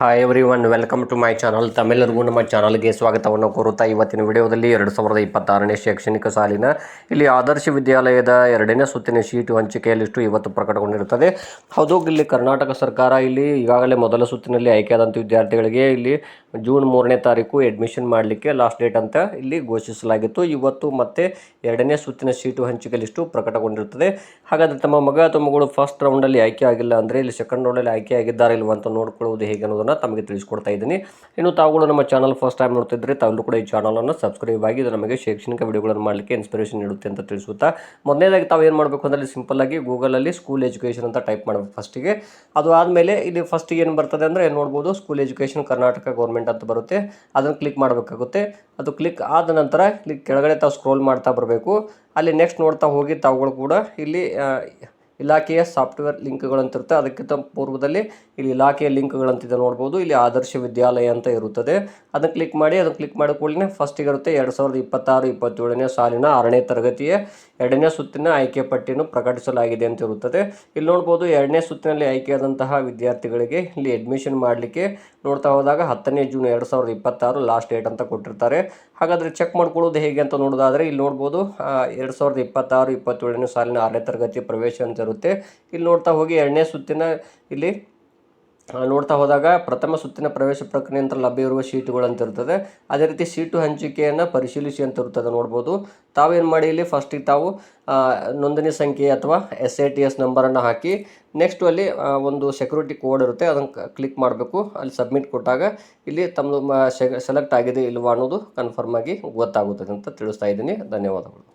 Hi everyone welcome to my channel. ತಮ್ಮೆಲ್ಲರಿಗೂ ನಮ್ಮ ಚಾನಲ್ಗೆ ಸ್ವಾಗತವನ್ನು ಕೋರುತ್ತಾ ಇವತ್ತಿನ ವಿಡಿಯೋದಲ್ಲಿ 2026ನೇ ಶೈಕ್ಷಣಿಕ ಸಾಲಿನ ಇಲ್ಲಿ ಆದರ್ಶ ವಿದ್ಯಾಲಯದ 2ನೇ ಸುತ್ತಿನ ಶೀಟು ಹಂಚಿಕೆಯ ಲಿಸ್ಟು ಇವತ್ತು ಪ್ರಕಟಗೊಂಡಿರುತ್ತದೆ. ಹೌದು, ಇಲ್ಲಿ ಕರ್ನಾಟಕ ಸರ್ಕಾರ ಇಲ್ಲಿ ಈಗಾಗಲೇ ಮೊದಲ ಸುತ್ತಿನಲ್ಲಿ ಆಯ್ಕೆಯಾದಂಥ ವಿದ್ಯಾರ್ಥಿಗಳಿಗೆ ಇಲ್ಲಿ ಜೂನ್ 3ನೇ ತಾರೀಕು ಅಡ್ಮಿಷನ್ ಮಾಡಲಿಕ್ಕೆ ಲಾಸ್ಟ್ ಡೇಟ್ ಅಂತ ಇಲ್ಲಿ ಘೋಷಿಸಲಾಗಿತ್ತು. ಇವತ್ತು ಮತ್ತೆ 2ನೇ ಸುತ್ತಿನ ಶೀಟು ಹಂಚಿಕೆ ಲಿಸ್ಟು ಪ್ರಕಟಗೊಂಡಿರುತ್ತದೆ. ಹಾಗಾದರೆ ತಮ್ಮ ಮಗ ಅಥವಾ ಮಗಳು ಫಸ್ಟ್ ರೌಂಡಲ್ಲಿ ಆಯ್ಕೆ ಆಗಿಲ್ಲ ಅಂದರೆ ಇಲ್ಲಿ ಸೆಕೆಂಡ್ ರೌಂಡಲ್ಲಿ ಆಯ್ಕೆ ಆಗಿದ್ದಾರೆ ಇಲ್ವ ಅಂತ ನೋಡ್ಕೊಳ್ಳೋದು ಹೇಗೆ ಅನ್ನೋದನ್ನು ತಮಗೆ ತಿಳಿಸ್ಕೊಡ್ತಾ ಇದ್ದೀನಿ. ಇನ್ನು ತಾವುಗಳು ನಮ್ಮ ಚಾನಲ್ ಫಸ್ಟ್ ಟೈಮ್ ನೋಡ್ತಿದ್ರೆ ತಾವು ಕೂಡ ಈ ಚಾನಲನ್ನು ಸಬ್ಸ್ಕ್ರೈಬ್ ಆಗಿ ಇದು ನಮಗೆ ಶೈಕ್ಷಣಿಕ ವಿಡಿಯೋಗಳನ್ನು ಮಾಡಲಿಕ್ಕೆ ಇನ್ಸ್ಪಿರೇಷನ್ ನೀಡುತ್ತೆ ಅಂತ ತಿಳಿಸುತ್ತಾ, ಮೊದಲನೇದಾಗಿ ತಾವು ಏನು ಮಾಡಬೇಕು ಅಂದರೆ ಸಿಂಪಲ್ ಆಗಿ ಗೂಗಲಲ್ಲಿ ಸ್ಕೂಲ್ ಎಜುಕೇಷನ್ ಅಂತ ಟೈಪ್ ಮಾಡಬೇಕು ಫಸ್ಟಿಗೆ. ಅದು ಆದಮೇಲೆ ಇಲ್ಲಿ ಫಸ್ಟಿಗೆ ಏನು ಬರ್ತದೆ ಅಂದರೆ ನೋಡ್ಬೋದು, ಸ್ಕೂಲ್ ಎಜುಕೇಷನ್ ಕರ್ನಾಟಕ ಗೌರ್ಮೆಂಟ್ ಅಂತ ಬರುತ್ತೆ. ಅದನ್ನು ಕ್ಲಿಕ್ ಮಾಡಬೇಕಾಗುತ್ತೆ. ಅದು ಕ್ಲಿಕ್ ಆದ ನಂತರ ಇಲ್ಲಿ ಕೆಳಗಡೆ ತಾವು ಸ್ಕ್ರೋಲ್ ಮಾಡ್ತಾ ಬರಬೇಕು. ಅಲ್ಲಿ ನೆಕ್ಸ್ಟ್ ನೋಡ್ತಾ ಹೋಗಿ ತಾವುಗಳು ಕೂಡ ಇಲ್ಲಿ ಇಲಾಖೆಯ ಸಾಫ್ಟ್ವೇರ್ ಲಿಂಕ್ಗಳಂತಿರುತ್ತೆ. ಅದಕ್ಕಿಂತ ಪೂರ್ವದಲ್ಲಿ ಇಲ್ಲಿ ಇಲಾಖೆಯ ಲಿಂಕ್ಗಳಂತಿದೆ ನೋಡ್ಬೋದು. ಇಲ್ಲಿ ಆದರ್ಶ ವಿದ್ಯಾಲಯ ಅಂತ ಇರುತ್ತದೆ. ಅದನ್ನು ಕ್ಲಿಕ್ ಮಾಡಿ ಕೂಡಲೇ ಫಸ್ಟಿಗೆ ಇರುತ್ತೆ 2026-27ನೇ ಸಾಲಿನ 6ನೇ ತರಗತಿಯ 2ನೇ ಸುತ್ತಿನ ಆಯ್ಕೆ ಪಟ್ಟಿಯನ್ನು ಪ್ರಕಟಿಸಲಾಗಿದೆ ಅಂತ ಇರುತ್ತದೆ. ಇಲ್ಲಿ ನೋಡ್ಬೋದು 2ನೇ ಸುತ್ತಿನಲ್ಲಿ ಆಯ್ಕೆಯಾದಂತಹ ವಿದ್ಯಾರ್ಥಿಗಳಿಗೆ ಇಲ್ಲಿ ಅಡ್ಮಿಷನ್ ಮಾಡಲಿಕ್ಕೆ ನೋಡ್ತಾ ಹೋದಾಗ 10ನೇ ಜೂನ್ 2026 ಲಾಸ್ಟ್ ಡೇಟ್ ಅಂತ ಕೊಟ್ಟಿರ್ತಾರೆ. ಹಾಗಾದರೆ ಚೆಕ್ ಮಾಡ್ಕೊಳ್ಳೋದು ಹೇಗೆ ಅಂತ ನೋಡೋದಾದರೆ ಇಲ್ಲಿ ನೋಡ್ಬೋದು 2026-27ನೇ ಸಾಲಿನ 6ನೇ ತರಗತಿ ಪ್ರವೇಶ ಅಂತ ಇರುತ್ತೆ. ಇಲ್ಲಿ ನೋಡ್ತಾ ಹೋಗಿ 2ನೇ ಸುತ್ತಿನ ಇಲ್ಲಿ ನೋಡ್ತಾ ಹೋದಾಗ ಪ್ರಥಮ ಸುತ್ತಿನ ಪ್ರವೇಶ ಪ್ರಕ್ರಿಯೆ ನಂತರ ಲಭ್ಯ ಇರುವ ಶೀಟುಗಳು ಅಂತ ಇರ್ತದೆ. ಅದೇ ರೀತಿ ಸೀಟು ಹಂಚಿಕೆಯನ್ನು ಪರಿಶೀಲಿಸಿ ಅಂತ ಇರ್ತದೆ ನೋಡ್ಬೋದು. ತಾವೇನು ಮಾಡಿ ಇಲ್ಲಿ ಫಸ್ಟಿಗೆ ತಾವು ನೋಂದಣಿ ಸಂಖ್ಯೆ ಅಥವಾ SITS ನಂಬರನ್ನು ಹಾಕಿ ನೆಕ್ಸ್ಟು ಅಲ್ಲಿ ಒಂದು ಸೆಕ್ಯೂರಿಟಿ ಕೋಡ್ ಇರುತ್ತೆ, ಅದನ್ನು ಕ್ಲಿಕ್ ಮಾಡಬೇಕು. ಅಲ್ಲಿ ಸಬ್ಮಿಟ್ ಕೊಟ್ಟಾಗ ಇಲ್ಲಿ ತಮ್ಮದು ಸೆಲೆಕ್ಟ್ ಆಗಿದೆ ಇಲ್ವಾ ಅನ್ನೋದು ಕನ್ಫರ್ಮ್ ಆಗಿ ಗೊತ್ತಾಗುತ್ತದೆ ಅಂತ ತಿಳಿಸ್ತಾ ಇದ್ದೀನಿ. ಧನ್ಯವಾದಗಳು.